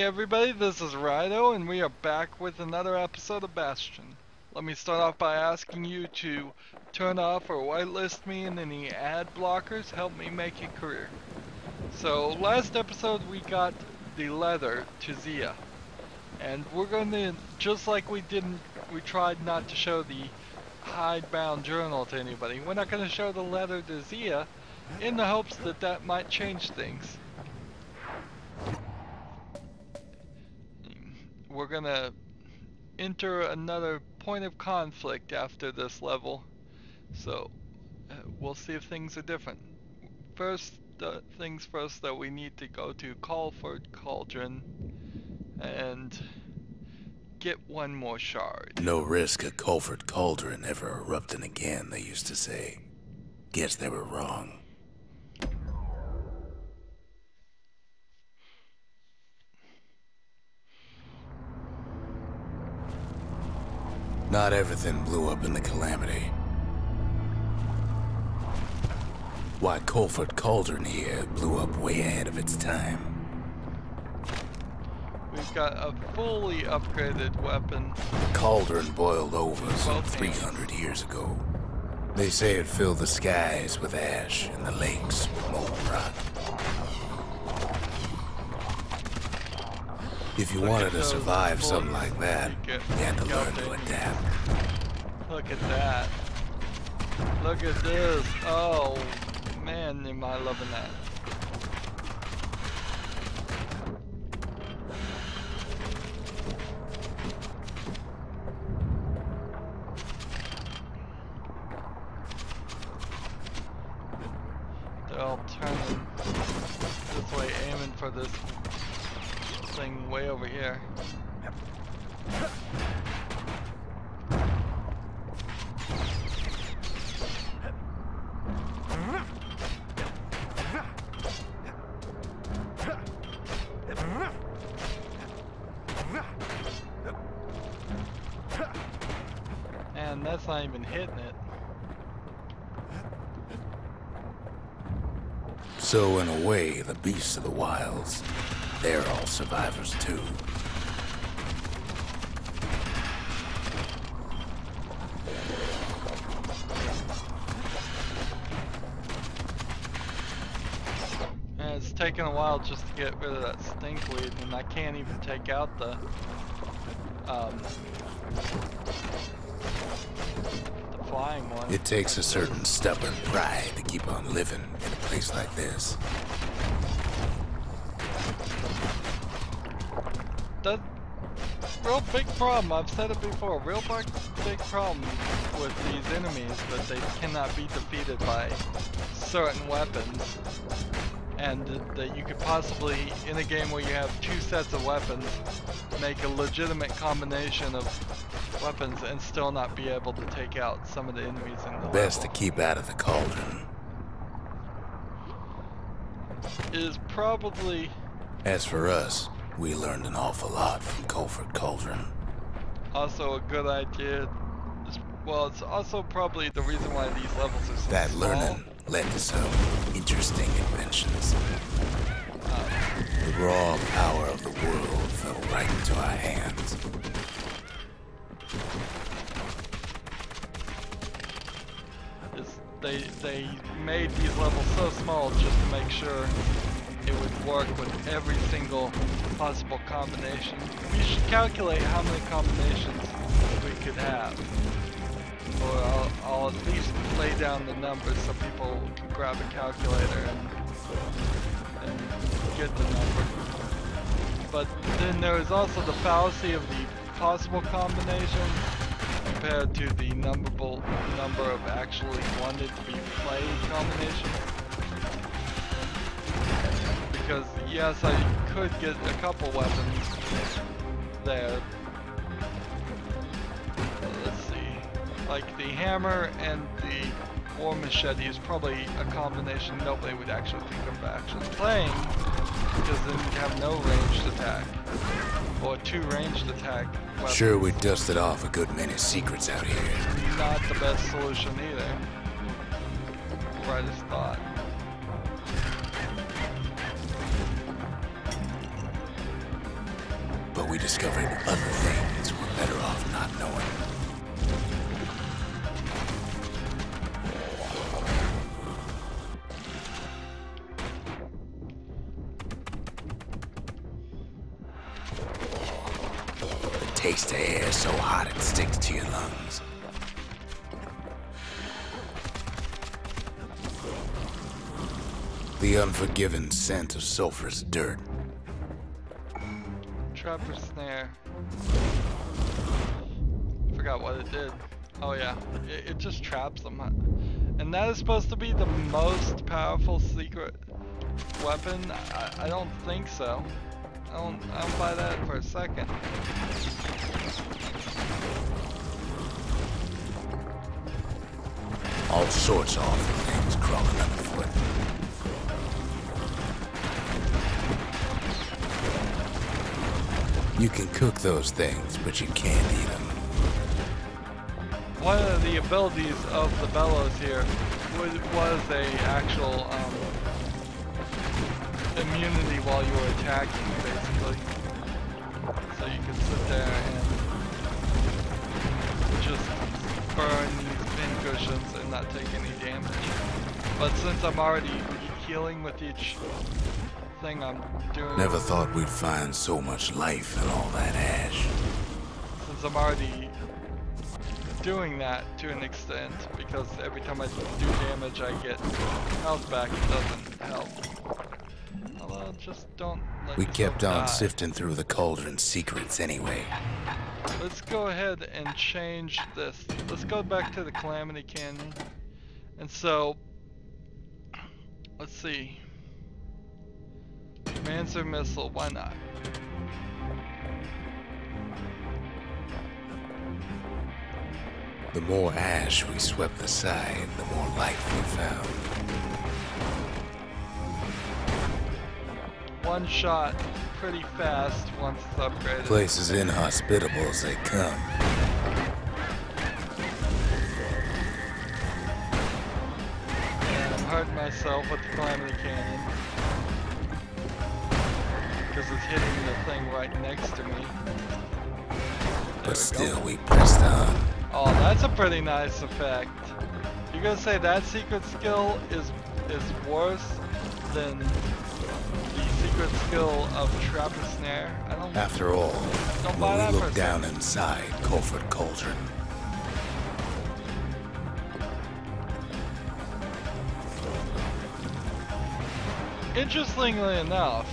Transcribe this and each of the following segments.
everybody, this is Rydo, and we are back with another episode of Bastion. Let me start off by asking you to turn off or whitelist me and any ad blockers, help me make a career. So, last episode we got the letter to Zia. And we're going to, just like we tried not to show the hidebound journal to anybody, we're not going to show the letter to Zia in the hopes that that might change things. We're gonna enter another point of conflict after this level, so we'll see if things are different. First things first, though, we need to go to Culford Cauldron and get one more shard. No risk of Culford Cauldron ever erupting again, they used to say. Guess they were wrong. Not everything blew up in the Calamity. Why, Culford Cauldron here blew up way ahead of its time. We've got a fully upgraded weapon. The cauldron boiled over some 300 years ago. They say it filled the skies with ash and the lakes with molten rock. If you wanted to survive something like that, you had to learn to adapt. Look at that. Look at this. Oh, man, am I loving that. They're all turning this way, aiming for this thing way over here. And that's not even hitting it. So in a way, the beasts of the wilds, they're all survivors too. And it's taken a while just to get rid of that stinkweed, and I can't even take out the flying one. It takes a certain stubborn pride to keep on living in a place like this. The real big problem, I've said it before, real big problem with these enemies, that they cannot be defeated by certain weapons. And that you could possibly, in a game where you have two sets of weapons, make a legitimate combination of weapons and still not be able to take out some of the enemies in the Best level. to keep out of the cauldron. Is probably... As for us, we learned an awful lot from Culford Cauldron. Also a good idea. Well, it's also probably the reason why these levels are so That small. learning led to some interesting inventions. The raw power of the world fell right into our hands. They made these levels so small just to make sure it would work with every single possible combination. We should calculate how many combinations we could have. Or I'll at least lay down the numbers so people can grab a calculator and get the number. But then there is also the fallacy of the possible combinations compared to the number of actually wanted to be played combinations. Because yes, I could get a couple weapons there. Let's see, like the hammer and the war machete is probably a combination nobody would actually think of actually playing, because then you have no ranged attack. Or two ranged attack weapons. Sure, we dusted off a good many secrets out here. Not the best solution either. Brightest thought. But we discovered other things we're better off not knowing. The taste of air so hot it sticks to your lungs. The unforgiving scent of sulfurous dirt. Trapper snare. Forgot what it did. Oh yeah, it just traps them. And that is supposed to be the most powerful secret weapon? I don't think so. I don't buy that for a second. All sorts of awful things crawling underfoot. You can cook those things, but you can't eat them. One of the abilities of the bellows here was a actual immunity while you were attacking, basically. So you can sit there and just burn these pincushions and not take any damage. But since I'm already healing with each thing I'm doing... Never thought we'd find so much life in all that ash. Since I'm already doing that to an extent, because every time I do damage I get health back, it doesn't help. Although, just don't let We yourself kept on die. sifting through the cauldron's secrets anyway. Let's go ahead and change this. Let's go back to the Calamity Canyon. And so, let's see. Mancer missile, why not? The more ash we swept aside, the more life we found. One shot pretty fast once it's upgraded. Place as inhospitable as they come. And I'm hurting myself with the Calamity Canyon. Because it's hitting the thing right next to me. But still, we pressed on. Oh, that's a pretty nice effect. You're gonna say that secret skill is worse than the secret skill of Trapper Snare? I don't. After all, Don't buy when that we for look a down second. inside Colford Cauldron, Interestingly enough,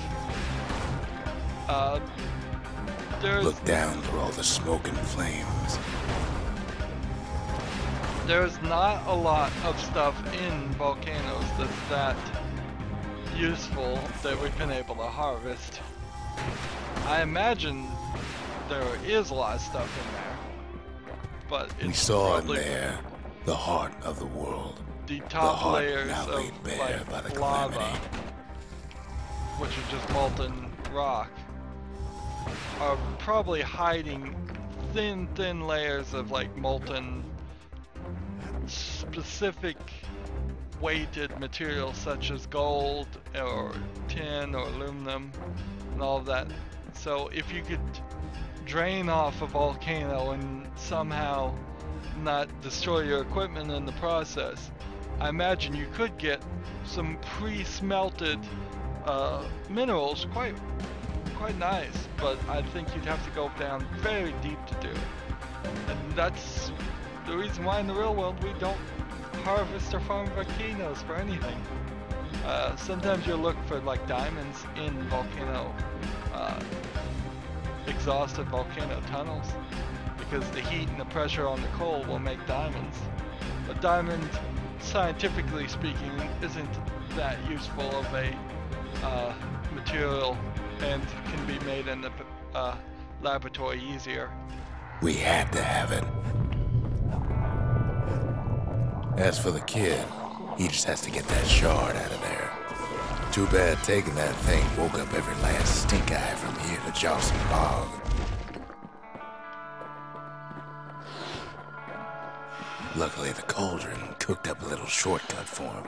there's look down through all the smoke and flames. there's not a lot of stuff in volcanoes that's that useful that we've been able to harvest. I imagine there is a lot of stuff in there, but it's We saw in probably there the heart of the world. the The top heart layers now of laid bare like by the lava, Calamity. which are just molten rock, are probably hiding thin layers of like molten specific weighted materials such as gold or tin or aluminum and all of that. So if you could drain off a volcano and somehow not destroy your equipment in the process, I imagine you could get some pre-smelted minerals quite nice, but I think you'd have to go down very deep to do it. And that's the reason why in the real world we don't harvest or farm volcanoes for anything. Sometimes you'll look for like diamonds in volcano, exhausted volcano tunnels, because the heat and the pressure on the coal will make diamonds. But diamond, scientifically speaking, isn't that useful of a material and can be made in the laboratory easier. We had to have it. As for the kid, he just has to get that shard out of there. Too bad taking that thing woke up every last stink eye from here to Johnson Bog. Luckily, the cauldron cooked up a little shortcut for him.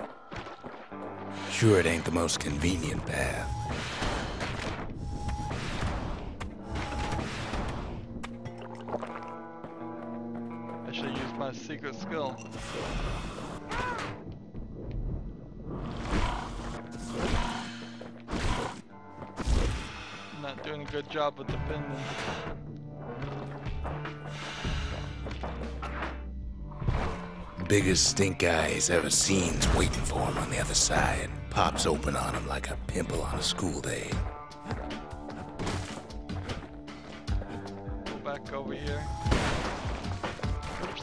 Sure, it ain't the most convenient path. my secret skill. I'm not doing a good job with the pendant. Biggest stink eye he's ever seen's waiting for him on the other side. Pops open on him like a pimple on a school day. Go back over here. Oops.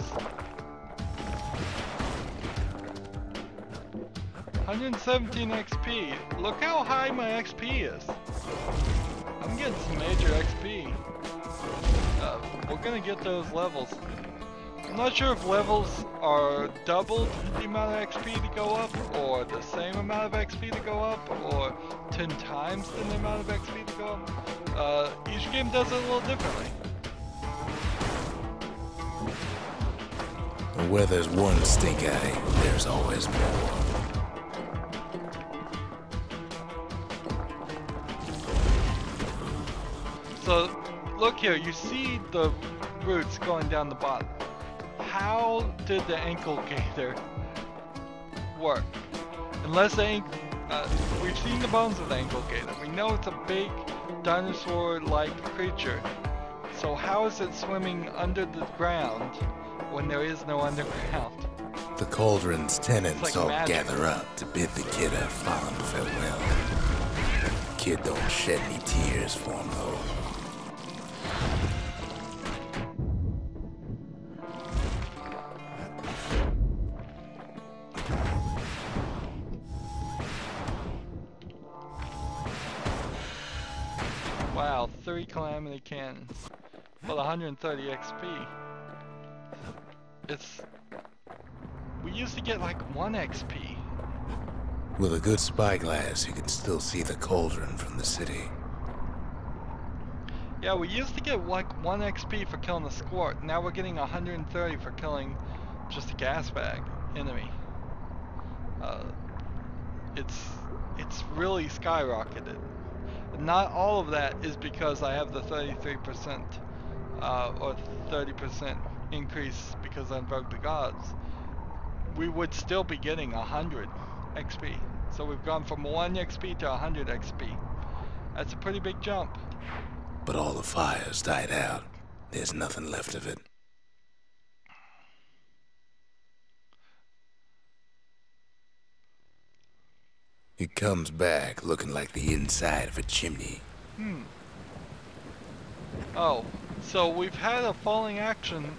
117 XP. Look how high my XP is. I'm getting some major XP. We're gonna get those levels. I'm not sure if levels are doubled the amount of XP to go up, or the same amount of XP to go up, or 10 times the amount of XP to go up. Each game does it a little differently. Where there's one stink eye, there's always more. So, look here, you see the roots going down the bottom. How did the ankle gator work? Unless we've seen the bones of the ankle gator. We know it's a big dinosaur-like creature. So how is it swimming under the ground when there is no underground? The cauldron's tenants like all magic. gather up to bid the kid a fond farewell. Kid don't shed any tears for him though. Wow, 3 Calamity cannons. Well, 130 XP. We used to get like 1 XP. With a good spyglass, you can still see the cauldron from the city. Yeah, we used to get like 1 XP for killing a squirt. Now we're getting 130 for killing just a gas bag enemy. It's really skyrocketed. Not all of that is because I have the 33% or 30% increase because I invoked the gods. We would still be getting 100 XP. So we've gone from 1 XP to 100 XP. That's a pretty big jump. But all the fires died out. There's nothing left of it. It comes back looking like the inside of a chimney. Oh, so we've had a falling action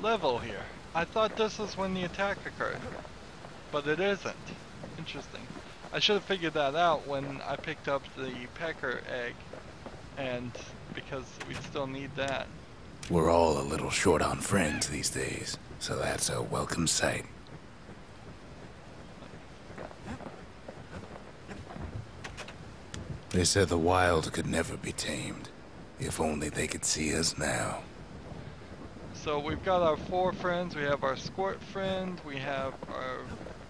level here. I thought this was when the attack occurred, but it isn't. Interesting. I should have figured that out when I picked up the pecker egg, and because we still need that. We're all a little short on friends these days, so that's a welcome sight. They said the wild could never be tamed. If only they could see us now. So we've got our 4 friends. We have our squirt friend, we have our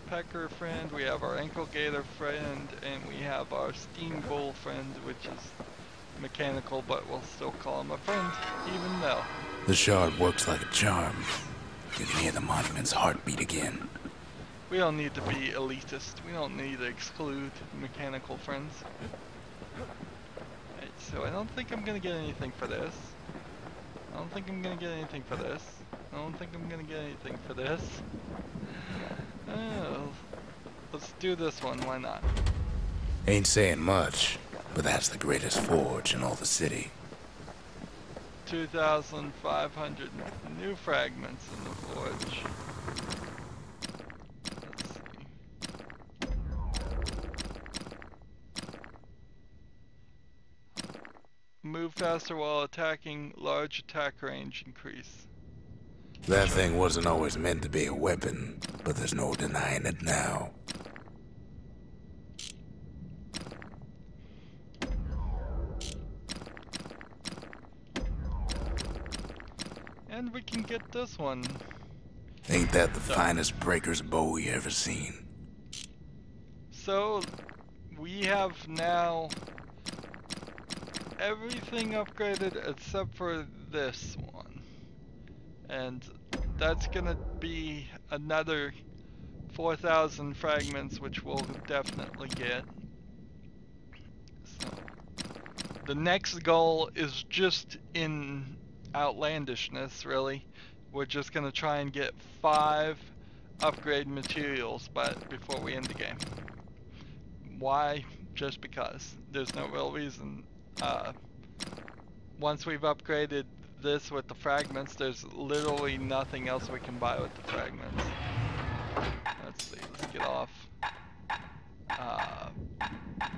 pecker friend, we have our ankle gator friend, and we have our steam bull friend, which is mechanical, but we'll still call him a friend, even though. The shard works like a charm. You can hear the monument's heartbeat again. We don't need to be elitist. We don't need to exclude mechanical friends. Right, so I don't think I'm gonna get anything for this. I don't think I'm gonna get anything for this. I don't think I'm gonna get anything for this. Oh, let's do this one, why not? Ain't saying much, but that's the greatest forge in all the city. 2,500 new fragments in the forge. Let's see. Move faster while attacking, large attack range increase. That thing wasn't always meant to be a weapon, but there's no denying it now. And we can get this one. Ain't that the finest breaker's bow you ever seen? So, we have now everything upgraded except for this one. And that's gonna be another 4,000 fragments, which we'll definitely get. So the next goal is just in outlandishness, really. We're just gonna try and get 5 upgrade materials before we end the game. Why? Just because. There's no real reason. Once we've upgraded this with the fragments, there's literally nothing else we can buy with the fragments. Let's see, let's get off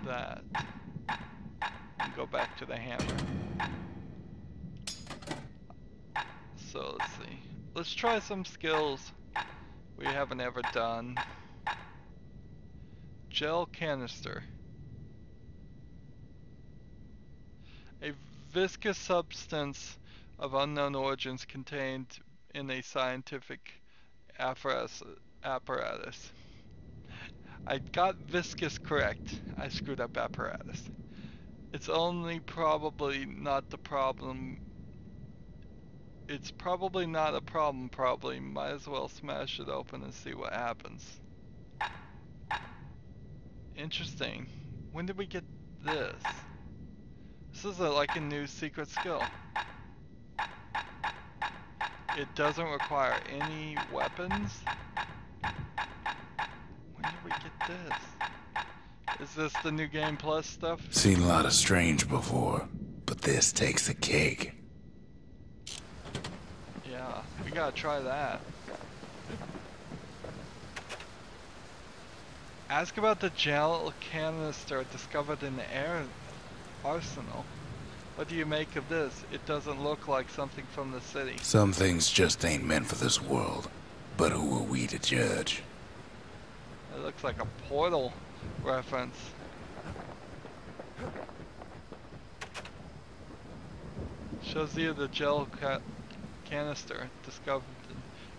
that and go back to the hammer. So let's see. Let's try some skills we haven't ever done. Gel canister. A viscous substance of unknown origins contained in a scientific apparatus. I got viscous correct. I screwed up apparatus. It's probably not a problem. Might as well smash it open and see what happens. Interesting. When did we get this? This is like a new secret skill. It doesn't require any weapons. When did we get this? Is this the new game plus stuff? Seen a lot of strange before, but this takes the cake. Yeah, we gotta try that. Ask about the gel canister discovered in the air arsenal. What do you make of this? It doesn't look like something from the city. Some things just ain't meant for this world, but who are we to judge? It looks like a Portal reference. Shows you the gel canister discovered.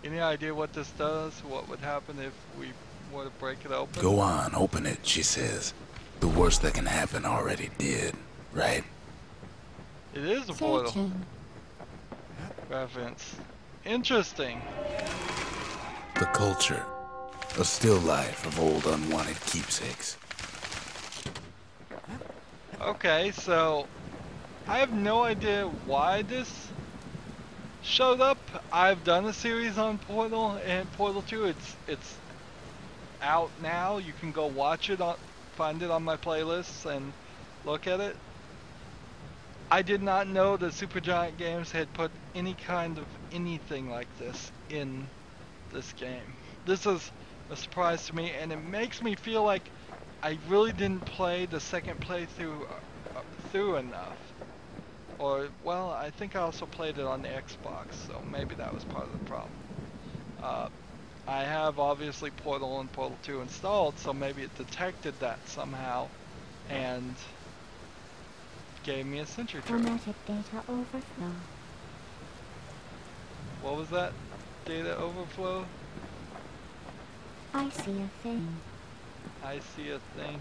Any idea what this does? What would happen if we were to break it open? Go on, open it, she says. The worst that can happen already did, right? It is a Portal reference. Interesting. The culture. A still life of old unwanted keepsakes. Okay, so I have no idea why this showed up. I've done a series on Portal and Portal 2. It's out now. You can go watch it find it on my playlists and look at it. I did not know that Supergiant Games had put any kind of anything like this in this game. This is a surprise to me, and it makes me feel like I really didn't play the second playthrough through enough. Or, well, I think I also played it on the Xbox, so maybe that was part of the problem. I have obviously Portal and Portal 2 installed, so maybe it detected that somehow and gave me a sentry turret. Dramatic data overflow. What was that? Data overflow? I see a thing. I see a thing.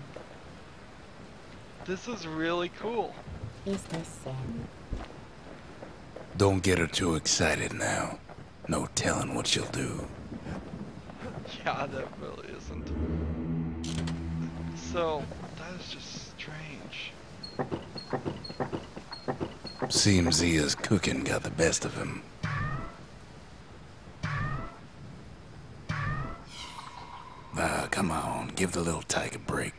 This is really cool. Is this Sam? Don't get her too excited now. No telling what she'll do. Yeah, that really isn't. So, that is just strange. Seems Zia's cooking got the best of him. Ah, come on, give the little tyke a break.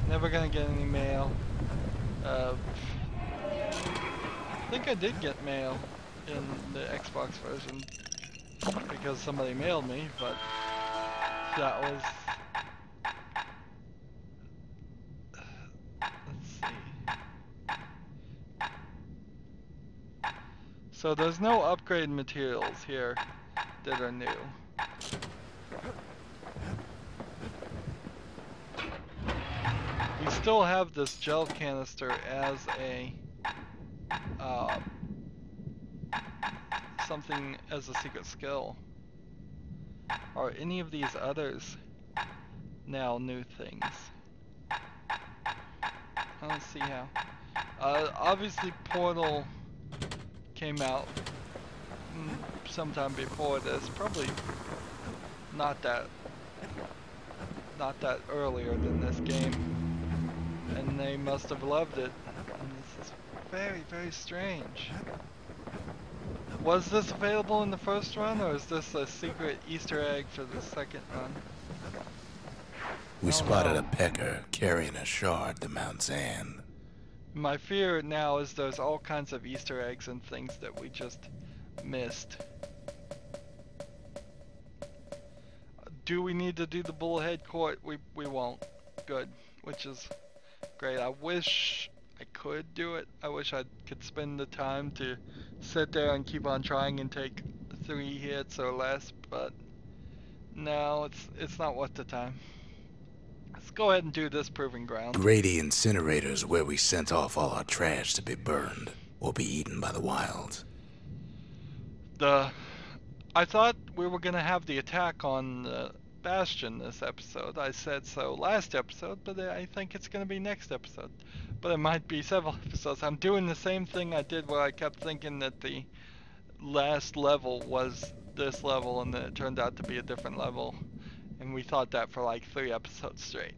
Never gonna get any mail. I think I did get mail in the Xbox version because somebody mailed me, but that was... Let's see. So there's no upgrade materials here that are new. We still have this gel canister as a something as a secret skill. Are any of these others now new things? I don't see how. Obviously Portal came out sometime before this, probably not that earlier than this game, and they must have loved it. And this is very, very strange. Was this available in the first run, or is this a secret Easter egg for the second run? We spotted a pecker carrying a shard to Mount Zan. My fear now is there's all kinds of Easter eggs and things that we just missed. Do we need to do the Bullhead Court? We won't. Good. Which is great. I wish I could do it. I wish I could spend the time to sit there and keep on trying and take 3 hits or less, but no, it's not worth the time. Let's go ahead and do this proving ground. Grady Incinerator's where we sent off all our trash to be burned or be eaten by the wilds. I thought we were gonna have the attack on Bastion this episode. I said so last episode, but I think it's gonna be next episode. But it might be several episodes. I'm doing the same thing I did where I kept thinking that the last level was this level, and then it turned out to be a different level. And we thought that for like 3 episodes straight.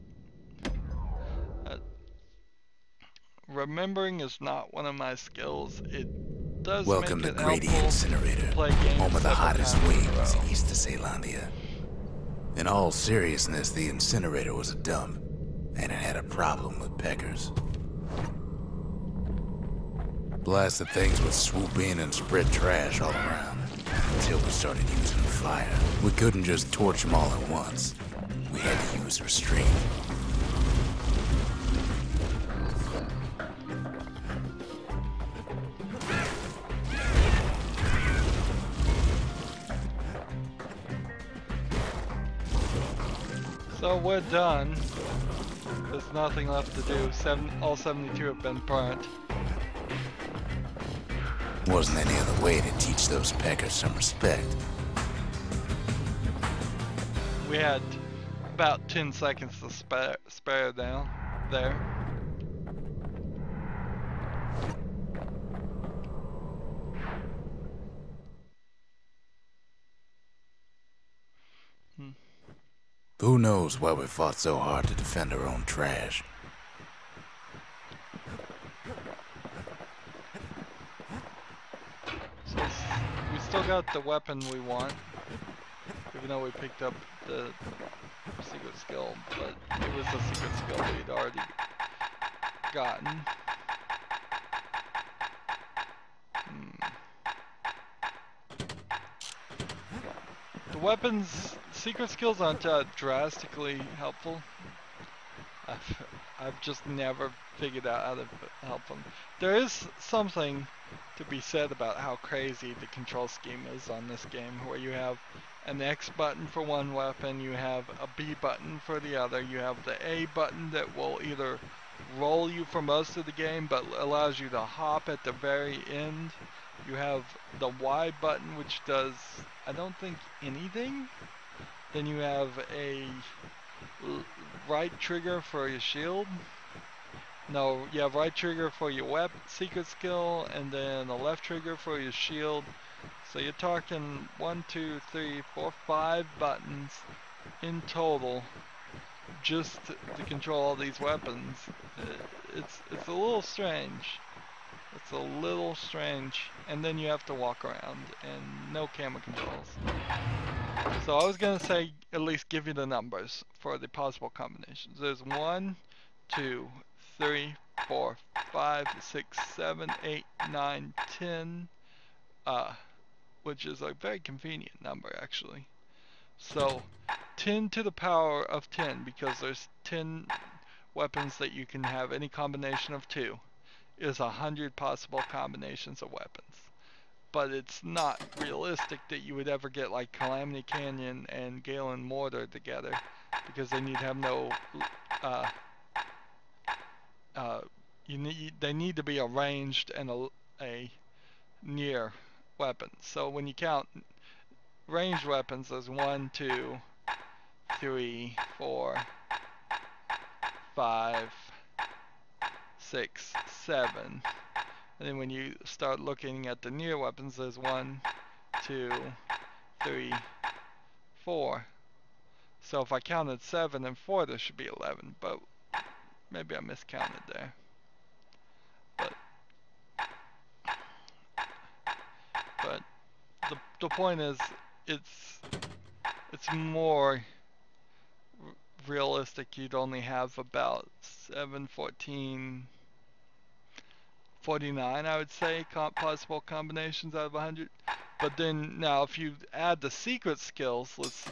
Remembering is not one of my skills. It does Welcome make to it Grady helpful Incinerator, to play games home of the several hottest times in a wings row. east of Calamity. In all seriousness, the incinerator was a dump, and it had a problem with peckers. Blasted things would swoop in and spread trash all around, until we started using fire. We couldn't just torch them all at once. We had to use restraint. So we're done. There's nothing left to do. All 72 have been burnt. Wasn't any other way to teach those peckers some respect. We had about 10 seconds to spare now. There. Who knows why we fought so hard to defend our own trash? So we still got the weapon we want, even though we picked up the secret skill, but it was a secret skill we'd already gotten. The weapons, secret skills aren't drastically helpful. I've just never figured out how to help them. There is something to be said about how crazy the control scheme is on this game, where you have an X button for one weapon, you have a B button for the other, you have the A button that will either roll you for most of the game but allows you to hop at the very end. You have the Y button, which does, I don't think, anything. Then you have a right trigger for your shield. No, you have right trigger for your weapon secret skill, and then a left trigger for your shield. So you're talking 1, 2, 3, 4, 5 buttons in total just to control all these weapons. It's a little strange. It's a little strange. And then you have to walk around and no camera controls. So I was gonna say at least give you the numbers for the possible combinations. There's 1, 2, 3, 4, 5, 6, 7, 8, 9, 10, which is a very convenient number actually. So 10 to the power of 10, because there's 10 weapons that you can have any combination of 2, is 100 possible combinations of weapons. But it's not realistic that you would ever get like Calamity Canyon and Galen Mortar together, because then you'd have no they need to be a ranged and a near weapon. So when you count ranged weapons, there's 1, 2, 3, 4, 5, 6, 7. And then when you start looking at the near weapons, there's 1, 2, 3, 4. So if I counted 7 and 4, there should be 11. But maybe I miscounted there. But the point is, it's more realistic. You'd only have about 7, 14, 49, I would say, possible combinations out of 100. But then now if you add the secret skills, let's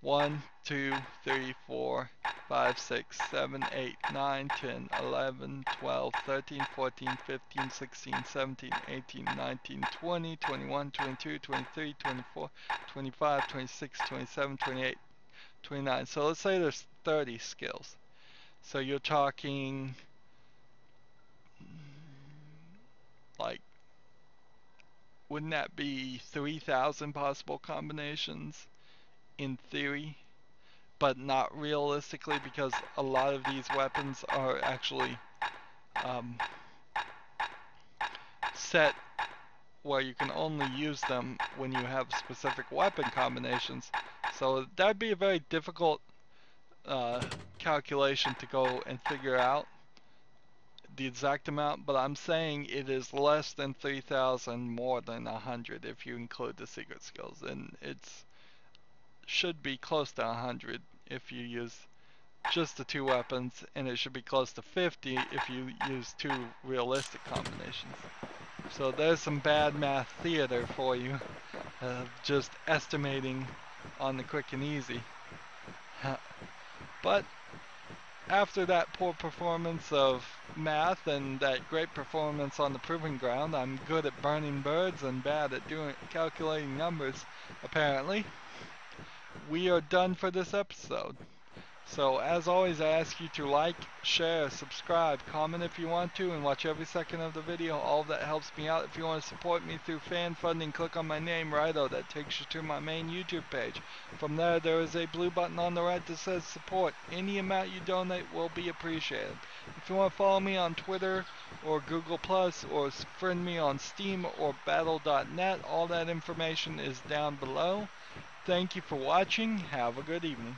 1, 2, 3, 4, 5, 6, 7, 8, 9, 10, 11, 12, 13, 14, 15, 16, 17, 18, 19, 20, 21, 22, 23, 24, 25, 26, 27, 28, 29. So let's say there's 30 skills. So you're talking like, wouldn't that be 3,000 possible combinations in theory? But not realistically, because a lot of these weapons are actually set where you can only use them when you have specific weapon combinations. So that'd be a very difficult calculation to go and figure out the exact amount, but I'm saying it is less than 3,000, more than 100 if you include the secret skills, and it's should be close to 100 if you use just the 2 weapons, and it should be close to 50 if you use 2 realistic combinations. So there's some bad math theater for you, just estimating on the quick and easy. But after that poor performance of math and that great performance on the proving ground, I'm good at burning birds and bad at calculating numbers, apparently. We are done for this episode. So as always, I ask you to like, share, subscribe, comment if you want to, and watch every second of the video. All of that helps me out. If you want to support me through fan funding, click on my name, Rydo. That takes you to my main YouTube page. From there is a blue button on the right that says support. Any amount you donate will be appreciated. If you want to follow me on Twitter or Google+, or friend me on Steam or battle.net, all that information is down below. Thank you for watching. Have a good evening.